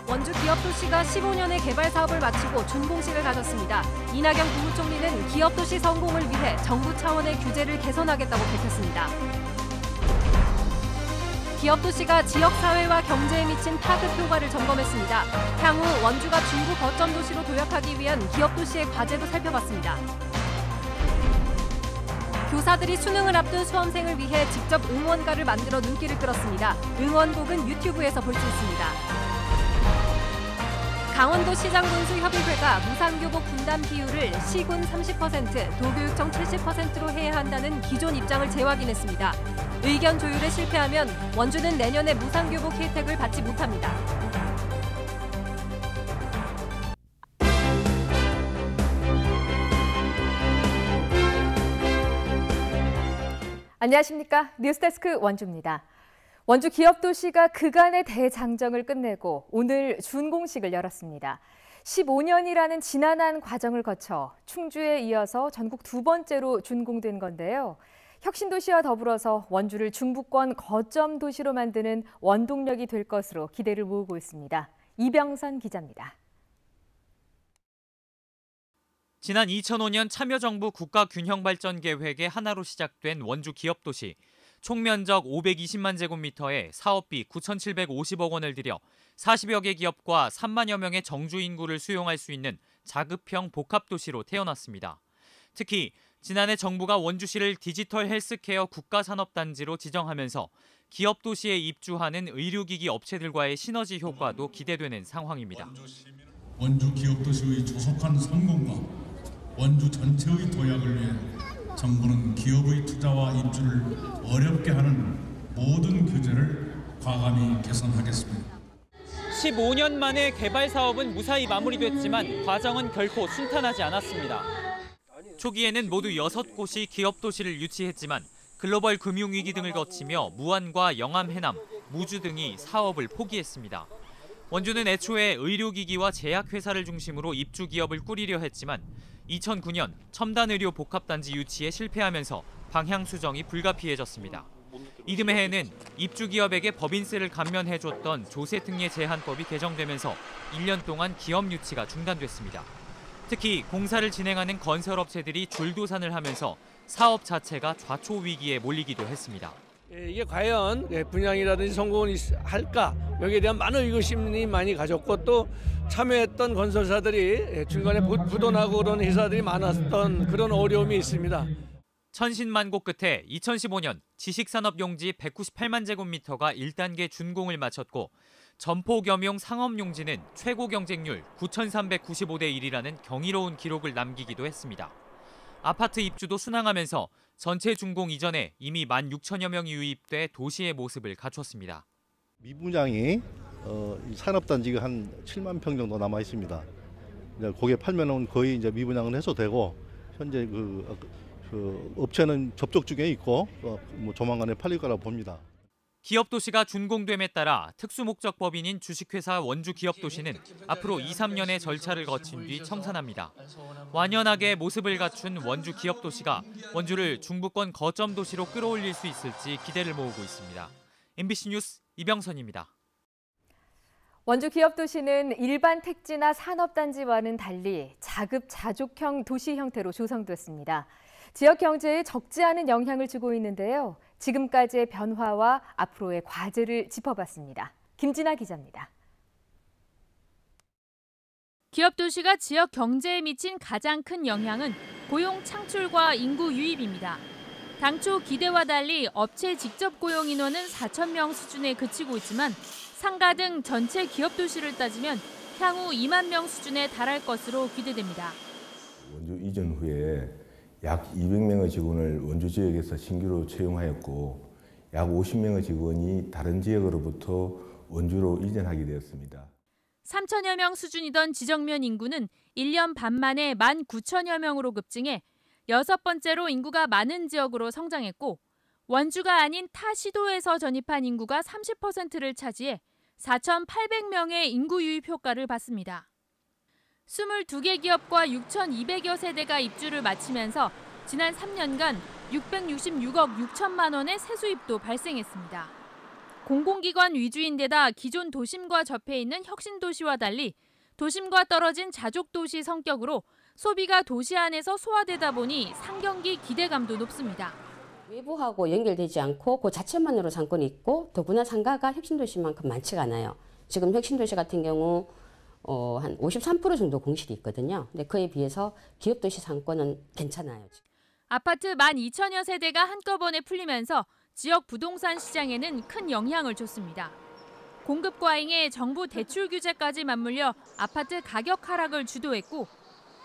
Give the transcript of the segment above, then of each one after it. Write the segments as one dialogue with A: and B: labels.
A: 원주 기업도시가 15년의 개발 사업을 마치고 준공식을 가졌습니다. 이낙연 국무총리는 기업도시 성공을 위해 정부 차원의 규제를 개선하겠다고 밝혔습니다. 기업도시가 지역사회와 경제에 미친 타격 효과를 점검했습니다. 향후 원주가 중부 거점 도시로 도약하기 위한 기업도시의 과제도 살펴봤습니다. 교사들이 수능을 앞둔 수험생을 위해 직접 응원가를 만들어 눈길을 끌었습니다. 응원곡은 유튜브에서 볼 수 있습니다. 강원도시장군수협의회가 무상교복 분담 비율을 시군 30%, 도교육청 70%로 해야 한다는 기존 입장을 재확인했습니다. 의견 조율에 실패하면 원주는 내년에 무상교복 혜택을 받지 못합니다.
B: 안녕하십니까. 뉴스데스크 원주입니다. 원주 기업도시가 그간의 대장정을 끝내고 오늘 준공식을 열었습니다. 15년이라는 지난한 과정을 거쳐 충주에 이어서 전국 두 번째로 준공된 건데요. 혁신도시와 더불어서 원주를 중부권 거점 도시로 만드는 원동력이 될 것으로 기대를 모으고 있습니다. 이병선 기자입니다.
C: 지난 2005년 참여정부 국가균형발전계획의 하나로 시작된 원주 기업도시. 총면적 520만 제곱미터에 사업비 9,750억 원을 들여 40여 개 기업과 3만여 명의 정주 인구를 수용할 수 있는 자급형 복합도시로 태어났습니다. 특히 지난해 정부가 원주시를 디지털 헬스케어 국가산업단지로 지정하면서 기업도시에 입주하는 의료기기 업체들과의 시너지 효과도 기대되는 상황입니다.
D: 원주 기업도시의 조속한 성공과 원주 전체의 도약을 위해 정부는 기업의 투자와 입주를 어렵게 하는 모든 규제를 과감히 개선하겠습니다.
C: 15년 만에 개발 사업은 무사히 마무리됐지만 과정은 결코 순탄하지 않았습니다. 초기에는 모두 6곳이 기업도시를 유치했지만 글로벌 금융위기 등을 거치며 무안과 영암, 해남, 무주 등이 사업을 포기했습니다. 원주는 애초에 의료기기와 제약회사를 중심으로 입주 기업을 꾸리려 했지만 2009년 첨단의료 복합단지 유치에 실패하면서 방향 수정이 불가피해졌습니다. 이듬해 해는 입주 기업에게 법인세를 감면해줬던 조세특례 제한법이 개정되면서 1년 동안 기업 유치가 중단됐습니다. 특히 공사를 진행하는 건설업체들이 줄도산을 하면서 사업 자체가 좌초 위기에 몰리기도 했습니다.
E: 이게 과연 분양이라든지 성공을 할까? 여기에 대한 많은 의구심이 많이 가졌고 또 참여했던 건설사들이 중간에 부도나고 그런 회사들이 많았던 그런 어려움이 있습니다.
C: 천신만고 끝에 2015년 지식산업용지 198만 제곱미터가 1단계 준공을 마쳤고 점포겸용 상업용지는 최고 경쟁률 9,395대 1이라는 경이로운 기록을 남기기도 했습니다. 아파트 입주도 순항하면서 전체 준공 이전에 이미 16,000여 명이 유입돼 도시의 모습을 갖췄습니다.
F: 미분양이 산업단지가 한 7만 평 정도 남아 있습니다. 이제 거기에 팔면은 거의 이제 미분양은 해소되고 현재 그 업체는 접촉 중에 있고 뭐 조만간에 팔릴 거라고 봅니다.
C: 기업도시가 준공됨에 따라 특수목적법인인 주식회사 원주기업도시는 앞으로 2, 3년의 절차를 거친 뒤 청산합니다. 완연하게 모습을 갖춘 원주기업도시가 원주를 중부권 거점 도시로 끌어올릴 수 있을지 기대를 모으고 있습니다. MBC 뉴스 이병선입니다.
B: 원주 기업도시는 일반 택지나 산업단지와는 달리 자급자족형 도시 형태로 조성됐습니다. 지역 경제에 적지 않은 영향을 주고 있는데요. 지금까지의 변화와 앞으로의 과제를 짚어봤습니다. 김진아 기자입니다.
G: 기업도시가 지역 경제에 미친 가장 큰 영향은 고용 창출과 인구 유입입니다. 당초 기대와 달리 업체 직접 고용 인원은 4,000명 수준에 그치고 있지만 상가 등 전체 기업도시를 따지면 향후 2만 명 수준에 달할 것으로 기대됩니다.
H: 원주 이전 후에 약 200명의 직원을 원주 지역에서 신규로 채용하였고 약 50명의 직원이 다른 지역으로부터 원주로 이전하게 되었습니다.
G: 3천여 명 수준이던 지정면 인구는 1년 반 만에 19,000여 명으로 급증해 6번째로 인구가 많은 지역으로 성장했고 원주가 아닌 타 시도에서 전입한 인구가 30%를 차지해 4,800명의 인구 유입 효과를 봤습니다. 22개 기업과 6,200여 세대가 입주를 마치면서 지난 3년간 666억 6천만 원의 세수입도 발생했습니다. 공공기관 위주인데다 기존 도심과 접해 있는 혁신도시와 달리 도심과 떨어진 자족도시 성격으로 소비가 도시 안에서 소화되다 보니 상경기 기대감도 높습니다.
I: 외부하고 연결되지 않고 그 자체만으로 상권이 있고 더구나 상가가 혁신도시만큼 많지가 않아요. 지금 혁신도시 같은 경우 한 53% 정도 공실이 있거든요. 근데 그에 비해서 기업도시 상권은 괜찮아요.
G: 아파트 12,000여 세대가 한꺼번에 풀리면서 지역 부동산 시장에는 큰 영향을 줬습니다. 공급 과잉에 정부 대출 규제까지 맞물려 아파트 가격 하락을 주도했고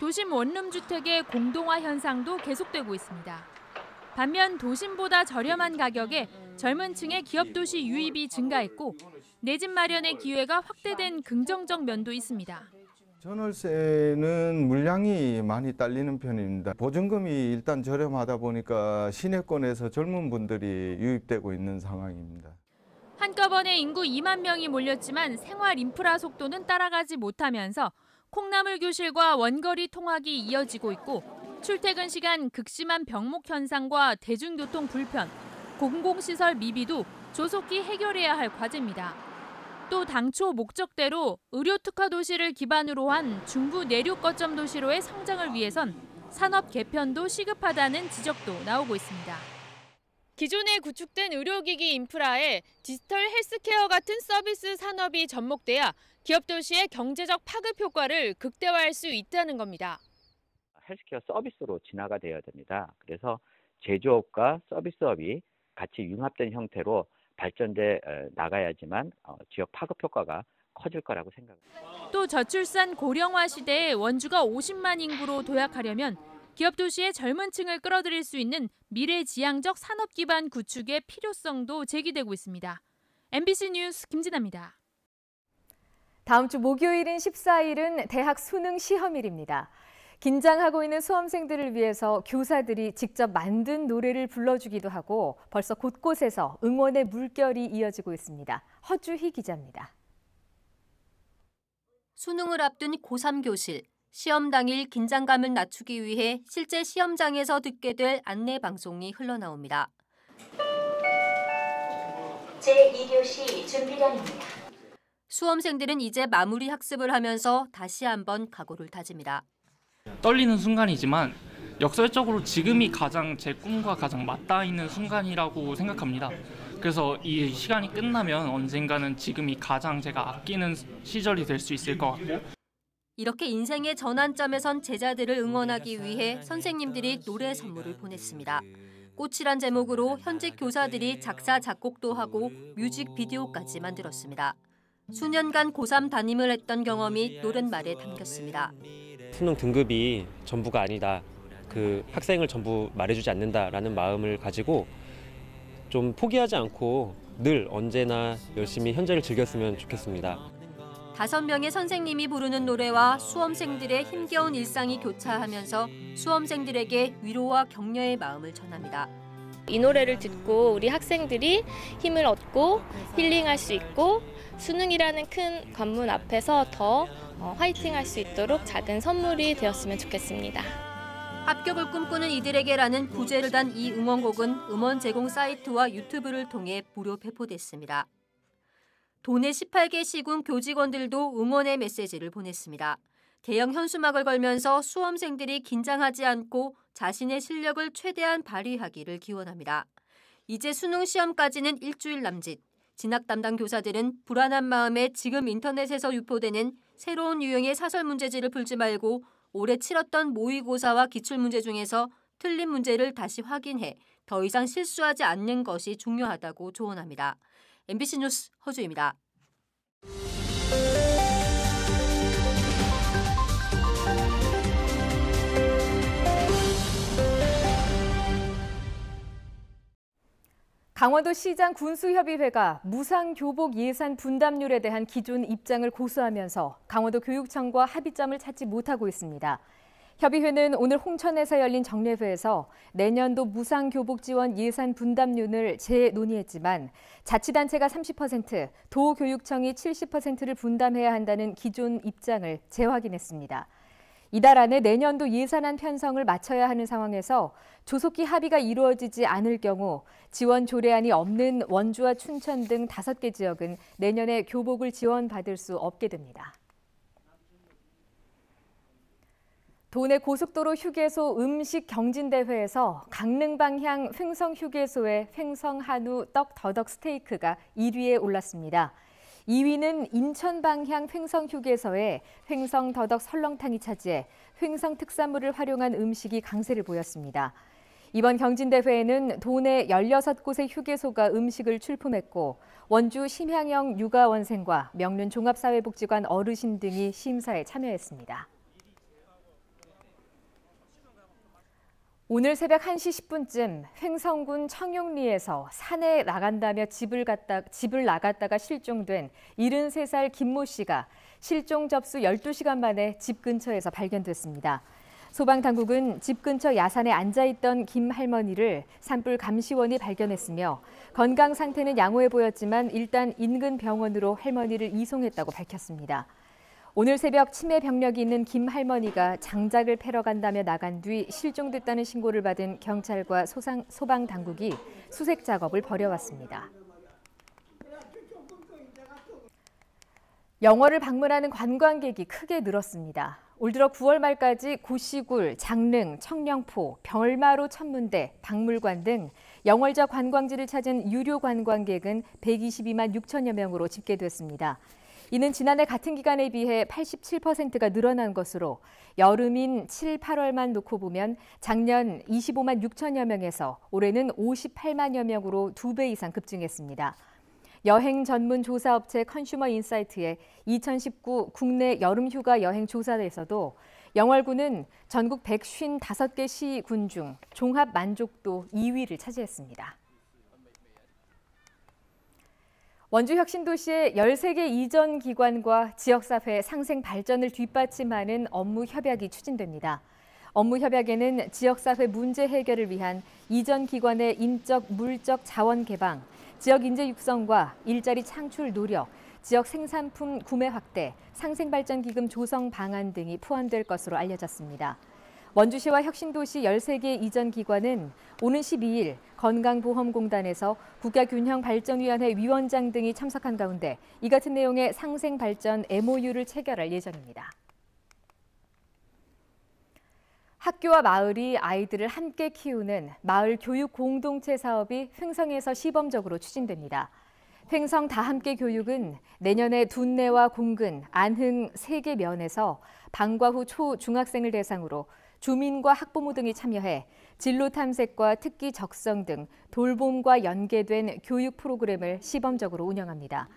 G: 도심 원룸 주택의 공동화 현상도 계속되고 있습니다. 반면 도심보다 저렴한 가격에 젊은 층의 기업도시 유입이 증가했고 내 집 마련의 기회가 확대된 긍정적 면도 있습니다.
J: 전월세는 물량이 많이 딸리는 편입니다. 보증금이 일단 저렴하다 보니까 시내권에서 젊은 분들이 유입되고 있는 상황입니다.
G: 한꺼번에 인구 2만 명이 몰렸지만 생활 인프라 속도는 따라가지 못하면서 콩나물 교실과 원거리 통학이 이어지고 있고 출퇴근 시간 극심한 병목 현상과 대중교통 불편, 공공시설 미비도 조속히 해결해야 할 과제입니다. 또 당초 목적대로 의료 특화 도시를 기반으로 한 중부 내륙 거점 도시로의 성장을 위해선 산업 개편도 시급하다는 지적도 나오고 있습니다. 기존에 구축된 의료기기 인프라에 디지털 헬스케어 같은 서비스 산업이 접목돼야 기업 도시의 경제적 파급 효과를 극대화할 수 있다는 겁니다.
K: 헬스케어 서비스로 진화가 되어야 됩니다. 그래서 제조업과 서비스업이 같이 융합된 형태로 발전돼 나가야지만 지역 파급 효과가 커질 거라고 생각합니다.
G: 또 저출산 고령화 시대에 원주가 50만 인구로 도약하려면 기업 도시의 젊은 층을 끌어들일 수 있는 미래지향적 산업 기반 구축의 필요성도 제기되고 있습니다. MBC 뉴스 김진아입니다.
B: 다음 주 목요일인 14일은 대학 수능 시험일입니다. 긴장하고 있는 수험생들을 위해서 교사들이 직접 만든 노래를 불러주기도 하고 벌써 곳곳에서 응원의 물결이 이어지고 있습니다. 허주희 기자입니다.
A: 수능을 앞둔 고3 교실. 시험 당일 긴장감을 낮추기 위해 실제 시험장에서 듣게 될 안내 방송이 흘러나옵니다. 제2교시 준비량입니다. 수험생들은 이제 마무리 학습을 하면서 다시 한번 각오를 다집니다.
L: 떨리는 순간이지만 역설적으로 지금이 가장 제 꿈과 가장 맞닿아 있는 순간이라고 생각합니다. 그래서 이 시간이 끝나면 언젠가는 지금이 가장 제가 아끼는 시절이 될 수 있을 것 같고
A: 이렇게 인생의 전환점에 선 제자들을 응원하기 위해 선생님들이 노래 선물을 보냈습니다. 꽃이란 제목으로 현직 교사들이 작사, 작곡도 하고 뮤직비디오까지 만들었습니다. 수년간 고3 담임을 했던 경험이 노랫말에 담겼습니다.
M: 수능 등급이 전부가 아니다. 그 학생을 전부 말해주지 않는다라는 마음을 가지고 좀 포기하지 않고 늘 언제나 열심히 현재를 즐겼으면 좋겠습니다.
A: 5명의 선생님이 부르는 노래와 수험생들의 힘겨운 일상이 교차하면서 수험생들에게 위로와 격려의 마음을 전합니다.
N: 이 노래를 듣고 우리 학생들이 힘을 얻고 힐링할 수 있고 수능이라는 큰 관문 앞에서 더 화이팅할 수 있도록 작은 선물이 되었으면 좋겠습니다.
A: 합격을 꿈꾸는 이들에게라는 부제를 단 이 응원곡은 음원 제공 사이트와 유튜브를 통해 무료 배포됐습니다. 도내 18개 시군 교직원들도 응원의 메시지를 보냈습니다. 대형 현수막을 걸면서 수험생들이 긴장하지 않고 자신의 실력을 최대한 발휘하기를 기원합니다. 이제 수능 시험까지는 일주일 남짓. 진학 담당 교사들은 불안한 마음에 지금 인터넷에서 유포되는 새로운 유형의 사설 문제지를 풀지 말고 올해 치렀던 모의고사와 기출문제 중에서 틀린 문제를 다시 확인해 더 이상 실수하지 않는 것이 중요하다고 조언합니다. MBC 뉴스 허주입니다.
B: 강원도시장 군수협의회가 무상교복 예산 분담률에 대한 기존 입장을 고수하면서 강원도 교육청과 합의점을 찾지 못하고 있습니다. 협의회는 오늘 홍천에서 열린 정례회에서 내년도 무상교복 지원 예산 분담률을 재논의했지만 자치단체가 30%, 도교육청이 70%를 분담해야 한다는 기존 입장을 재확인했습니다. 이달 안에 내년도 예산안 편성을 마쳐야 하는 상황에서 조속히 합의가 이루어지지 않을 경우 지원 조례안이 없는 원주와 춘천 등 5개 지역은 내년에 교복을 지원받을 수 없게 됩니다. 도내 고속도로 휴게소 음식 경진대회에서 강릉 방향 횡성휴게소의 횡성한우 떡 더덕 스테이크가 1위에 올랐습니다. 2위는 인천 방향 횡성휴게소의 횡성 더덕 설렁탕이 차지해 횡성 특산물을 활용한 음식이 강세를 보였습니다. 이번 경진대회에는 도내 16곳의 휴게소가 음식을 출품했고 원주 심향영 육아원생과 명륜 종합사회복지관 어르신 등이 심사에 참여했습니다. 오늘 새벽 1시 10분쯤 횡성군 청룡리에서 산에 나간다며 집을 나갔다가 실종된 73살 김모 씨가 실종 접수 12시간 만에 집 근처에서 발견됐습니다. 소방당국은 집 근처 야산에 앉아있던 김 할머니를 산불 감시원이 발견했으며 건강 상태는 양호해 보였지만 일단 인근 병원으로 할머니를 이송했다고 밝혔습니다. 오늘 새벽 치매 병력이 있는 김 할머니가 장작을 패러 간다며 나간 뒤 실종됐다는 신고를 받은 경찰과 소방당국이 수색 작업을 벌여왔습니다. 영월을 방문하는 관광객이 크게 늘었습니다. 올 들어 9월 말까지 고시굴, 장릉, 청령포, 별마로 천문대, 박물관 등 영월적 관광지를 찾은 유료 관광객은 122만 6천여 명으로 집계됐습니다. 이는 지난해 같은 기간에 비해 87%가 늘어난 것으로 여름인 7, 8월만 놓고 보면 작년 25만 6천여 명에서 올해는 58만여 명으로 2배 이상 급증했습니다. 여행 전문 조사업체 컨슈머 인사이트의 2019 국내 여름휴가 여행 조사에서도 영월군은 전국 155개 시군 중 종합 만족도 2위를 차지했습니다. 원주 혁신도시의 13개 이전 기관과 지역사회 상생 발전을 뒷받침하는 업무 협약이 추진됩니다. 업무 협약에는 지역사회 문제 해결을 위한 이전 기관의 인적, 물적 자원 개방, 지역 인재 육성과 일자리 창출 노력, 지역 생산품 구매 확대, 상생발전기금 조성 방안 등이 포함될 것으로 알려졌습니다. 원주시와 혁신도시 13개 이전 기관은 오는 12일 건강보험공단에서 국가균형발전위원회 위원장 등이 참석한 가운데 이 같은 내용의 상생발전 MOU를 체결할 예정입니다. 학교와 마을이 아이들을 함께 키우는 마을 교육 공동체 사업이 횡성에서 시범적으로 추진됩니다. 횡성 다함께 교육은 내년에 둔내와 공근, 안흥 3개 면에서 방과 후 초, 중학생을 대상으로 주민과 학부모 등이 참여해 진로 탐색과 특기 적성 등 돌봄과 연계된 교육 프로그램을 시범적으로 운영합니다.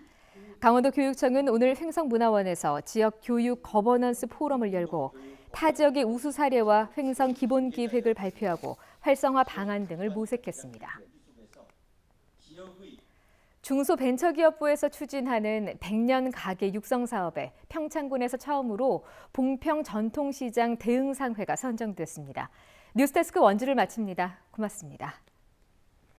B: 강원도 교육청은 오늘 횡성문화원에서 지역 교육 거버넌스 포럼을 열고 타 지역의 우수 사례와 횡성 기본 기획을 발표하고 활성화 방안 등을 모색했습니다. 중소벤처기업부에서 추진하는 100년 가게 육성 사업에 평창군에서 처음으로 봉평 전통시장 대응상회가 선정됐습니다. 뉴스데스크 원주를 마칩니다. 고맙습니다.